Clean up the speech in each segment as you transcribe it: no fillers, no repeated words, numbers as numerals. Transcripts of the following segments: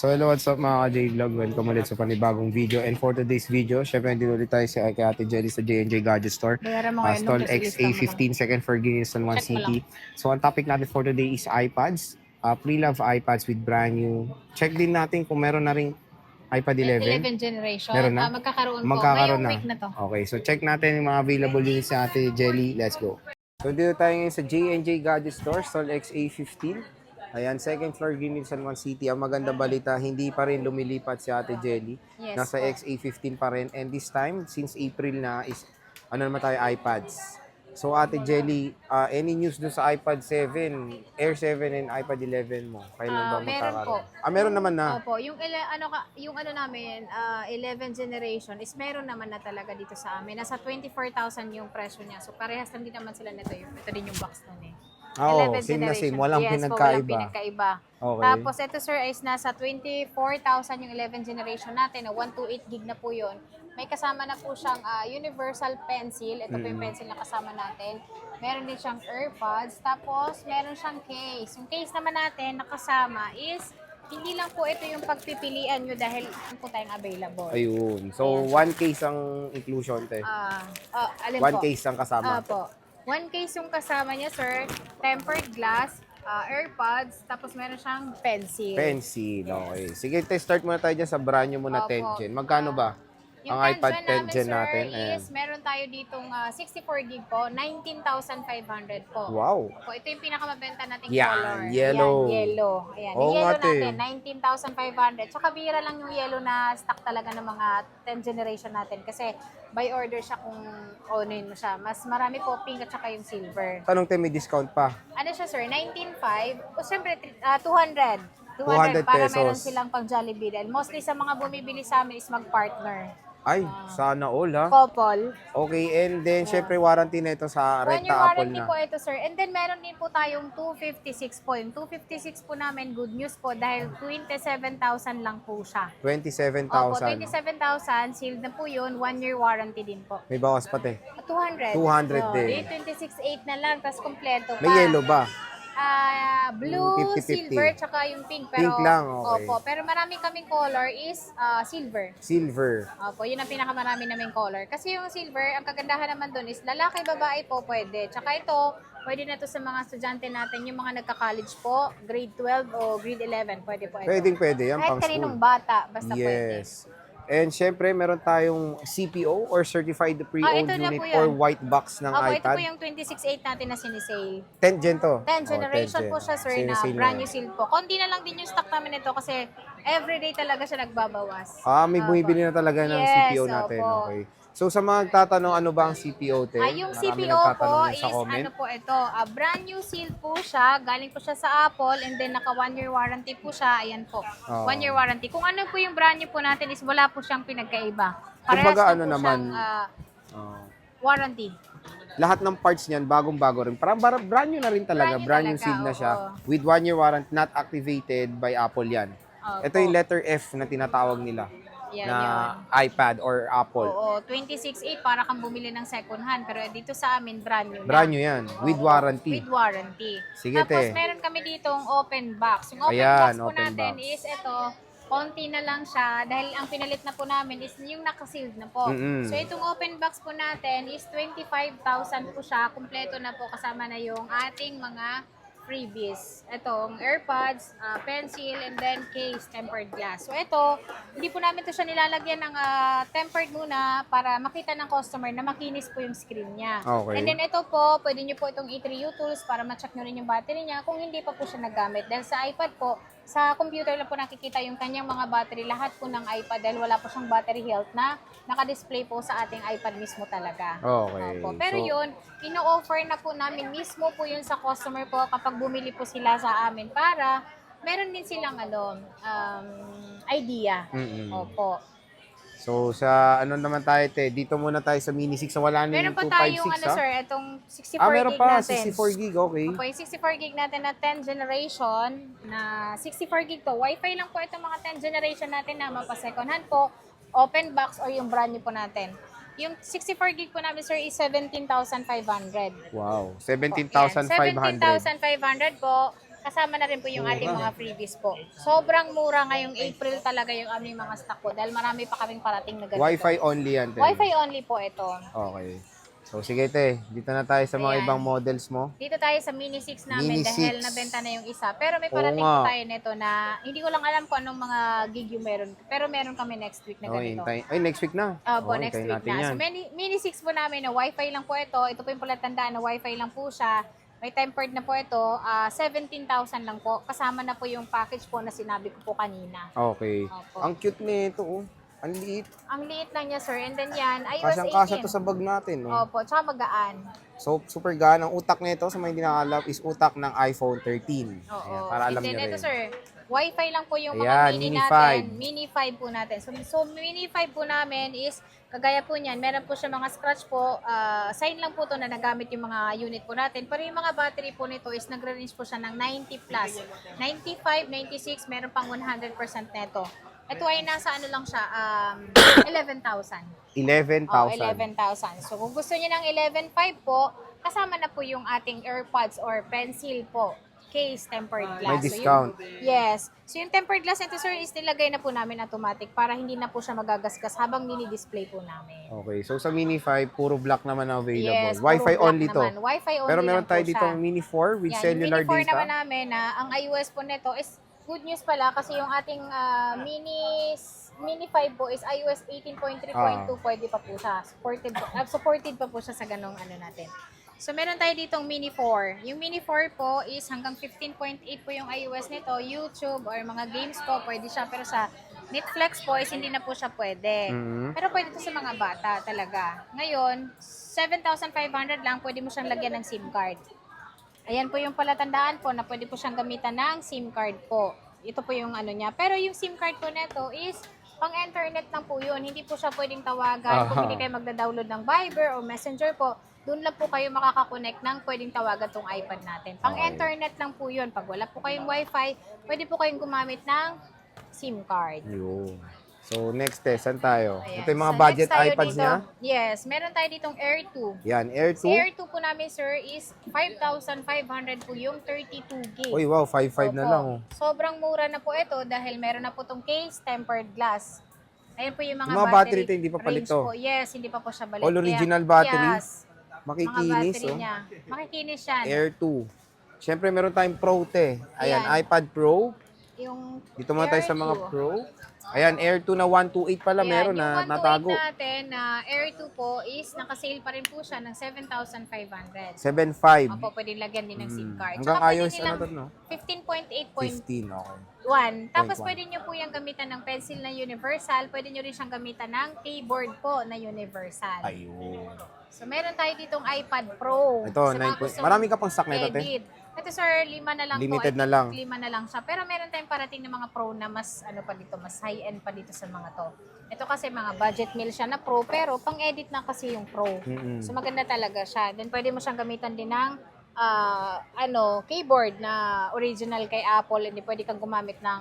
So hello, what's up mga ka-J-Vlog? Welcome ulit sa panibagong video. And for today's video, syempre hindi ulit tayo sa kay Ate Jelly sa J&J Gadget Store. Bayaran mo ngayon, Stall tapos ilista mo lang. XA15, second floor, Guinness One Check mo City. So ang topic natin for today is iPads. Pre-love iPads with brand new. Check din natin kung meron na ring iPad 11. 11 generation. Meron na? Magkakaroon po. Magkakaroon Ngayong na. week na to. Okay, so check natin yung mga available din sa Ate Jelly. Let's go. So dito tayo ngayon sa J&J Gadget Store, Stall XA15. Ayan, second floor, Guinness One City. Ang magandang balita, hindi pa rin lumilipat si Ate Jelly. Yes, Nasa po. XA15 pa rin. And this time, since April na, is ano naman tayo, iPads. So Ate Jelly, any news dun sa iPad 7, Air 7 and iPad 11 mo? Kailan ba Meron po. magkakaroon? Meron naman na. Opo, yung ano namin, 11 generation is meron naman na talaga dito sa amin. Nasa 24,000 yung presyo niya. So parehas lang din naman sila nito. Ito din yung box nun eh. Oo, 11 same na same. generation. Walang Yes, po, pinagkaiba. walang pinagkaiba. Okay. Tapos ito sir is nasa 24,000 yung 11 generation natin. 128 gig na po yun. May kasama na po siyang universal pencil. Ito po yung pencil na kasama natin. Meron din siyang AirPods. Tapos meron siyang case. Yung case naman natin nakasama is hindi lang po ito yung pagpipilian nyo dahil po tayong available. Ayun. So, one case ang inclusion, te. Alin One po? case ang kasama. Po. One case yung kasama niya, sir. Tempered glass, AirPods, tapos meron siyang pencil. Pencil, okay. Sige, start muna tayo dyan sa brand new muna Opo. 10 Gen. Magkano ba? Yung Ang iPad 10 namin, Gen sir, natin. Ayan. is meron tayo ditong 64 gig po, 19,500 po. Wow. Po, ito yung pinakamabenta nating Yan, color. yellow. Yan, yellow. Ayan, Oo yung yellow nga, te. natin, 19,500. Tsaka bira lang yung yellow na stock talaga ng mga 10 generation natin. Kasi by order siya kung onin mo siya. Mas marami po pink at saka yung silver. Tanong te, may discount pa. Ano siya, sir? 19,500. O, siyempre, 200. 200 para pesos. meron silang pang Jollibee. Dahil mostly sa mga bumibili sa amin is mag-partner. Ay, sana all ha. Couple. Okay, and then syempre warranty na ito sa 1 year Recta Apple warranty na. po ito, sir. And then meron din po tayong 256 po. Yung 256 po namin, good news po dahil 27,000 lang po siya. 27,000. 27,000. Sealed na po yun. 1 year warranty din po. May bawas pa te. 200. 200 din. 26,800 na lang. Tapos kompleto pa. May yellow ba? Blue, 50-50. silver, tsaka yung pink. Pero, Pink lang, okay. Opo, pero marami kaming color is silver. Silver. Opo, yun ang pinakamarami naming color. Kasi yung silver, ang kagandahan naman dun is lalaki, babae po pwede. Tsaka ito, pwede na to sa mga estudyante natin, yung mga nagka-college po, grade 12 o grade 11, pwede po ito. Pwede yan Kahit pang kaninong school. bata, basta pwede. Yes. And syempre, meron tayong CPO or Certified Pre-Owned ito na Unit po yun. or white box ng Opo, ito iPad. po yung 26.8 natin na sinisale. 10 Gen to. 10 generation 10 Gen. po siya, sir, na Sinisale brand na. new seal po. Konti na lang din yung stock namin ito kasi everyday talaga siya nagbabawas. May Opo. bumibili na talaga ng Yes, CPO natin. opo. Okay. So sa mga nagtatanong ano ba ang CPO, te? Yung Marami CPO nagtatanong po yan sa is comment. ano po ito, brand new seal po siya, galing po siya sa Apple and then naka 1 year warranty po siya, ayan po. Oo. 1 year warranty. Kung ano po yung brand new po natin is wala po siyang pinagkaiba. Kumbaga, na ano po naman, siyang Oh. warranty. Lahat ng parts niyan bagong-bago rin. Parang brand new na rin talaga. Brand new talaga, seed na siya. oo. With 1 year warranty, not activated by Apple yan. Opo. Ito yung letter F na tinatawag nila. Yan, na yun. iPad or Apple. Oo, 26.8 para kang bumili ng second hand. Pero dito sa amin, brand new na. Brand new yan. With Oo, warranty. With warranty. Sige, Tapos te. meron kami ditong open box. Yung open Ayan, box po open natin box. is ito, konti na lang siya dahil ang pinalit na po namin is yung naka-sealed na po. Mm-mm. So itong open box po natin is 25,000 po siya. Kumpleto na po kasama na yung ating mga freebies. Itong AirPods, pencil, and then case, tempered glass. So ito, hindi po namin to siya nilalagyan ng tempered muna para makita ng customer na makinis po yung screen niya. Okay. And then ito po, pwede nyo po itong i3U tools para ma-check nyo rin yung battery niya kung hindi pa po siya nagamit. Dahil sa iPad po, sa computer lang po nakikita yung kanyang mga battery, lahat po ng iPad dahil wala po siyang battery health na naka-display po sa ating iPad mismo talaga. Okay. Opo. Pero So, yun, ino-offer na po namin mismo po yun sa customer po kapag bumili po sila sa amin para meron din silang idea. mm-mm. Opo. So sa ano naman tayo, te? Dito muna tayo sa Mini 6. Wala na Meron yung pa 256, tayong ha? sir, itong 64 Meron gig pa. natin. 64 gig, okay. Opo, yung 64 gig natin na 10 generation na 64 gig to. Wi-Fi lang po itong mga 10 generation natin na mapa second hand po, open box or yung brand new po natin. Yung 64 gig po namin, sir, is 17,500. Wow. Yan, 17,500. 17,500 po. Kasama na rin po yung ating mga freebies po. Sobrang mura ngayong April talaga yung aming mga stock po dahil marami pa kaming parating na ganito. Wi-Fi only yan, te. Wi-Fi only po ito. Okay. So, sige, te. Dito na tayo sa mga Ayan. ibang models mo. Dito tayo sa Mini 6 namin Mini dahil 6. nabenta na yung isa. Pero may Oo parating nga. po tayo nito na hindi ko lang alam kung anong mga gig yung meron. Pero meron kami next week na Okay, ganito. ay, next week na. Opo, Okay, next hintayin week natin na. yan. So, mini 6 po namin na Wi-Fi lang po ito. Ito po yung palatandaan na Wi-Fi lang po siya. May tempered na po ito. 17,000 lang po. Kasama na po yung package po na sinabi ko po kanina. Okay. Opo. Ang cute nito, oh. Ang liit. Ang liit lang niya, sir. And then yan, iOS Kasyang-kasya 18. to sa bag natin, no? Opo, tsaka magaan. So, super gaan. Ang utak nito, sa mga hindi nakakalap, is utak ng iPhone 13. Oo. Ayan, para alam And then nyo ito, rin. sir, Wi-Fi lang po yung mga Ayan, mini Mini natin. 5. Mini 5 po natin. So, Mini 5 po namin is, kagaya po niyan, meron po siya mga scratch po. Sign lang po to na nagamit yung mga unit po natin. Pero yung mga battery po nito is nagre-range po siya ng 90 plus. 95, 96, meron pang 100% neto. Ito ay nasa ano lang siya, 11,000. 11,000. Oh, 11,000. So, kung gusto niyo ng 11,500 po, kasama na po yung ating AirPods or pencil po. Case, tempered glass. May discount. Yes. So, yung tempered glass nito, sir, is nilagay na po namin automatic para hindi na po siya magagasgas habang nini-display po namin. Okay, so sa Mini 5, puro black naman ang available. Yes, puro Wi-Fi black only to. naman. Wi-Fi only Pero meron lang po tayo siya. dito Mini 4 with Yan, cellular yung Mini 4 naman data. namin na ang iOS po nito is good news pala kasi yung ating Mini 5 po is iOS 18.3.2 pwede pa po siya. Supported pa po siya sa ganong ano natin. So meron tayo ditong Mini 4. Yung Mini 4 po is hanggang 15.8 po yung iOS nito. YouTube or mga games po pwede siya pero sa Netflix po is hindi na po siya pwede. Mhm. Pero pwede to sa mga bata talaga. Ngayon, 7,500 lang pwede mo siyang lagyan ng SIM card. Ayan po yung palatandaan po na pwede po siyang gamitan ng SIM card po. Ito po yung ano niya. Pero yung SIM card po nito is pang internet lang po yun. Hindi po siya pwedeng tawagan. Kung hindi kayo magda-download ng Viber o Messenger po, doon lang po kayo makakakonect ng pwedeng tawagan tong iPad natin. Pang Okay. internet lang po yun. Pag wala po kayong Wi-Fi, pwede po kayong gumamit ng SIM card. Yun. So, next test, saan tayo? Ayan. Ito yung mga So, budget next tayo iPads dito. niya. Yes, meron tayo ditong Air 2. Yan, Air 2. Si Air 2 po namin, sir, is 5,500 po yung 32 gig. Uy, wow, 5.5 na Opo. lang. Oh. Sobrang mura na po ito dahil meron na po itong case, tempered glass. Ayan po yung mga, Yung mga battery ito, hindi pa palit range to. po. Yes, hindi pa po siya balik. All original Kaya, battery. Yes, mga Makikinis, battery oh. niya. Makikinis yan. Air 2. Siyempre, meron tayong Pro, te. Ayan, Ayan. iPad Pro. Yung Dito muna tayo Air sa mga 2. Pro. Ayan, Air 2 na 128 pala Ayan, meron yung na 128 natago. natin na Air 2 po is nakasale pa rin po siya ng 7,500. 7.5. Opo, pwede lagyan din ng SIM card. Hanggang Tsaka pwede iOS nilang ano to, no? 15.8.1. 15, okay. Tapos 0.1. pwede nyo po yung gamitan ng pencil na universal. Pwede nyo rin siyang gamitan ng keyboard po na universal. Ayun. So meron tayo ditong iPad Pro. Ito, Sa mga 9. gustong Marami ka pang stock nito, te. edit. Ito sir, 5 na lang Limited po. na lang. 5 na lang siya. Pero meron tayong parating na mga Pro na mas ano pa dito, mas high-end pa dito sa mga to. Ito kasi mga budget meal siya na Pro, pero pang-edit na kasi yung Pro. Mm-mm. So maganda talaga siya. Then pwede mo siyang gamitan din ng keyboard na original kay Apple. Hindi pwede kang gumamit ng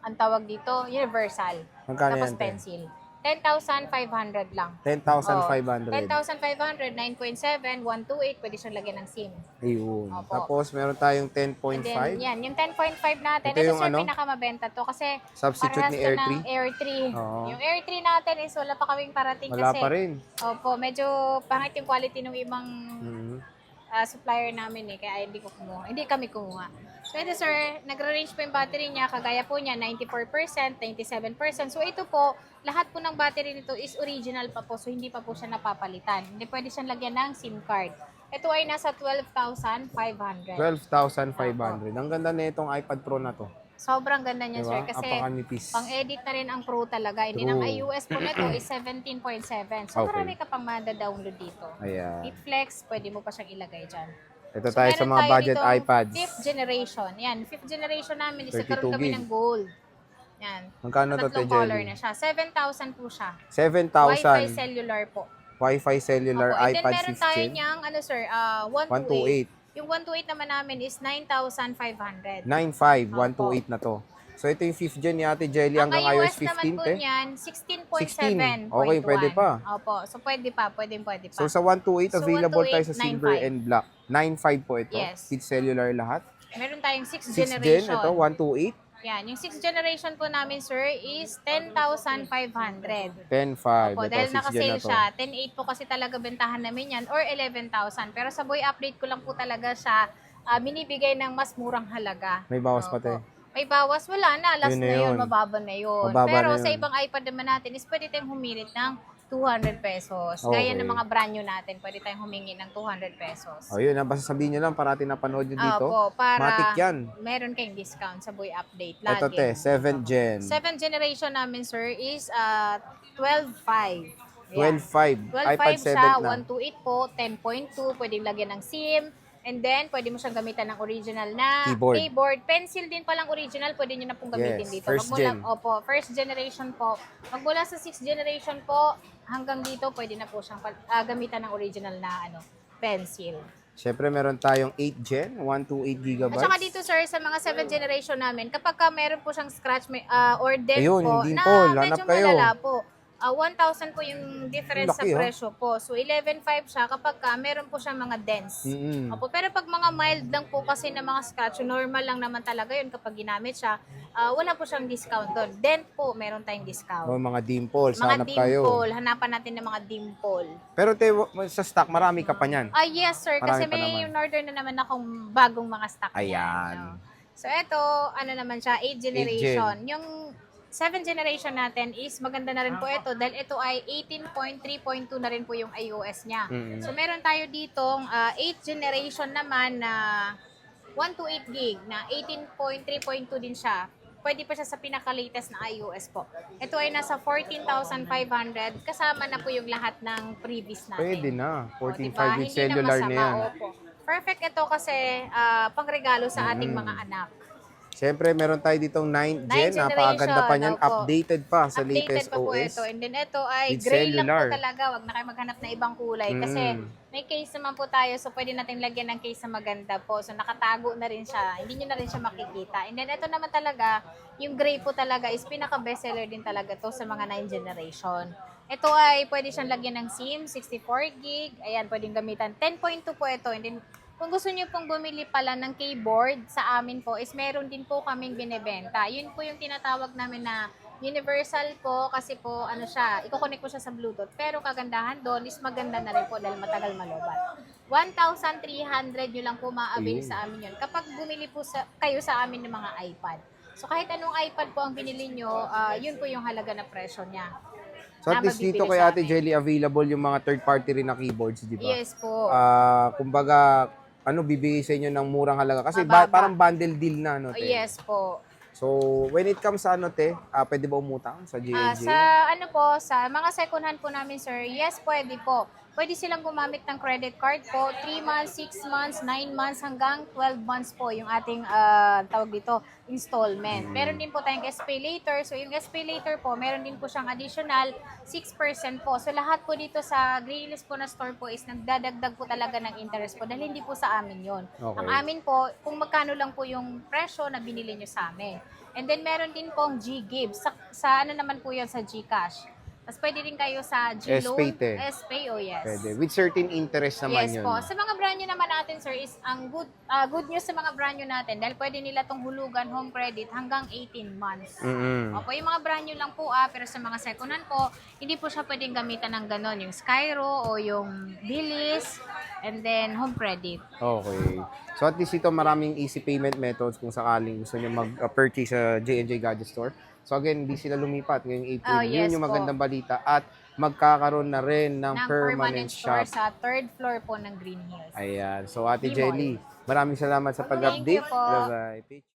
ang tawag dito, universal. Magkano Tapos yan, te? pencil. 10,500 lang. 10,500. 10,500, 9.7, 128, pwede siyang lagyan ng SIM. Ayun. Opo. Tapos, meron tayong And 10.5. then, yan, yung 10.5 natin, Ito ito yung sir, ano? pinakamabenta to kasi Substitute parehas ni to Air ng 3. Air 3. Oo. Yung Air 3 natin is wala pa kaming parating Wala kasi. pa rin. Opo, medyo pangit yung quality ng ibang Mhm. supplier namin kaya hindi kami kumuha. So ito sir, nagre-range po yung battery niya, kagaya po niya 94%, 97%. So ito po, lahat po ng battery nito is original pa po, so hindi pa po siya napapalitan. Hindi pwede siyang lagyan ng SIM card. Ito ay nasa 12,500. 12,500. Ang ganda na itong iPad Pro na to. Sobrang ganda niya Diba? sir kasi Apakanipis. pang-edit na rin ang Pro talaga. Hindi True. ng iOS po nito is 17.7. So Okay. marami ka pang mada-download dito. Ayan. Netflix, pwede mo pa siyang ilagay dyan. Ito tayo sa meron mga tayo budget ditong iPads. 5th generation. Yan, 5th generation namin is 32 nagkaroon kami gig. ng gold. Yan. Magkano to, Te Tatlong color Jelly? na siya. 7,000 po siya. 7,000. Wi-Fi cellular po. Wi-Fi cellular Opo. And then iPad meron tayo 15. niyang, 128. 128. Yung 128 naman namin is 9,500. 9.5, 128 na to. So ito yung 5th gen ni Ate Jelly Ang hanggang iOS iOS naman 15, po te. niyan, 16. 16.7.1. Okay, pwede pa. Opo, so pwede pa. Pwede pa. So sa 128, So, available tayo sa 128, silver 9.5. and black. 9.5 po ito. Yes. With cellular lahat. Meron tayong 6th 6th gen, generation. ito, 128. Yan, yung 6th generation po namin, sir, is 10,500. 10.5. Opo, Ito, dahil 6th gen na naka-sale to. siya. 10,800 po kasi talaga bentahan namin yan or 11,000. Pero sa boy update ko lang po talaga siya binibigay ng mas murang halaga. May bawas pa, Opo. te. May bawas, wala na. Last Yun na na yun, yun. mababa na yun. Mababa Pero na sa yun. ibang iPad naman natin is pwede tayong humirit ng 200 pesos. Gaya Okay. ng mga brand new natin, pwede tayong humingi ng 200 pesos. O yun, basta sabihin nyo lang, parati napanood nyo dito. Opo, para Matik yan. meron kayong discount sa boy update. Ito, Lagi. te, 7th gen. 7th generation namin, sir, is 12.5. 12.5. 12.5 iPad 7 siya, na. 128 po, 10.2, pwedeng lagyan ng SIM, and then pwede mo siyang gamitan ng original na Keyboard. pencil din palang original, pwede nyo na pong gamitin Yes, dito. first Magmula, gen. Opo, first generation po. Magmula sa 6th generation po, hanggang dito, pwede na po siyang gamitan ng original na pencil. Siyempre, meron tayong 8th gen, 128 gigabytes. At saka dito, sir, sa mga 7th generation namin, kapag meron po siyang scratch or dent Ayun, po, yung na dimple, medyo hanap kayo. malala po, 1,000 po yung difference sa Laki, ha? presyo po. So, 11,500 siya kapag meron po siya mga dents. Mm-mm. Opo, pero pag mga mild lang po kasi na mga scratch, normal lang naman talaga yun kapag ginamit siya, wala po siyang discount doon. Dent po, meron tayong discount. O, mga dimples, Mga hanap kayo. dimple, hanapan natin ng mga dimple. Pero te, sa stock, marami ka pa niyan. Yes sir, Marami kasi pa may naman. order na naman akong bagong mga stock niyan, Ayan. no? So ito, ano naman siya, 8th generation. Yung 7th generation natin is maganda na rin po ito dahil ito ay 18.3.2 na rin po yung iOS niya. Mm-mm. So meron tayo ditong 8th generation naman na 128 gig na 18.3.2 din siya. Pwede pa siya sa pinaka-latest na iOS po. Ito ay nasa 14,500 kasama na po yung lahat ng previous natin. Pwede na. O, 14.5 diba? with Hindi cellular na masama, yan. opo. Perfect ito kasi pangregalo sa ating mga anak. Siyempre, meron tayo ditong 9th gen. 9th Napakaganda pa niyan. generation, opo. Updated pa sa Updated latest pa po OS. ito. And then ito ay With gray lang cellular. po talaga. Wag na kayo maghanap na ibang kulay. Kasi may case naman po tayo. So pwede natin lagyan ng case na maganda po. So nakatago na rin siya. Hindi nyo na rin siya makikita. And then ito naman talaga, yung gray po talaga is pinaka-bestseller din talaga to sa mga 9th generation. Ito ay pwede siyang lagyan ng SIM, 64 gig. Ayan, pwedeng gamitan. 10.2 po ito. And then kung gusto niyo pong bumili pala ng keyboard sa amin po, is meron din po kaming binebenta. Yun po yung tinatawag namin na universal po kasi po ano siya, iko-connect po siya sa Bluetooth. Pero kagandahan doon is maganda na rin po dahil matagal malobat. 1,300 yun lang po ma-avail sa amin yun. Kapag bumili po kayo sa amin ng mga iPad. So kahit anong iPad po ang binili nyo, yun po yung halaga na presyo niya. So at na least dito mabibili kay sa Ate amin. Jelly available yung mga third party rin na keyboards, di ba? Yes po. Kumbaga, bibigay sa inyo ng murang halaga. Kasi Mababa. parang bundle deal na, no, te? Yes po. So, when it comes sa te, pwede ba umutang sa J&J? Sa mga second hand po namin, sir, yes, pwede po. Pwede silang gumamit ng credit card po, 3 months, 6 months, 9 months, hanggang 12 months po yung ating tawag dito, installment. Meron din po tayong SPay later. So, yung SPay later po, meron din po siyang additional 6% po. So, lahat po dito sa Greenlist po na store po is nagdadagdag po talaga ng interest po dahil hindi po sa amin yon. Okay. Ang amin po, kung magkano lang po yung presyo na binili nyo sa amin. And then, meron din pong G-Give. Sa ano naman po yun, sa GCash. Tapos pwede rin kayo sa G-Loan. SPay, te. SPay, oh yes. Pwede. With certain interest naman Yes yun. po. Sa mga brand new naman natin, sir, is ang good news sa mga brand new natin dahil pwede nila tong hulugan home credit hanggang 18 months. Mm-mm. Opo, yung mga brand new lang po pero sa mga second hand po, hindi po siya pwedeng gamitan ng ganon. Yung Skyro o yung Bilis and then home credit. Okay. So at least ito maraming easy payment methods kung sakaling gusto nyo mag-purchase sa J&J Gadget Store. So again, hindi sila lumipat ngayong April. Yes Yun yung po. magandang balita. At magkakaroon na rin ng permanent store shop. sa third floor po ng Green Hills. Ayan. So Ate Mall. Jelly, maraming salamat sa Thank pag-update. you po. Bye-bye.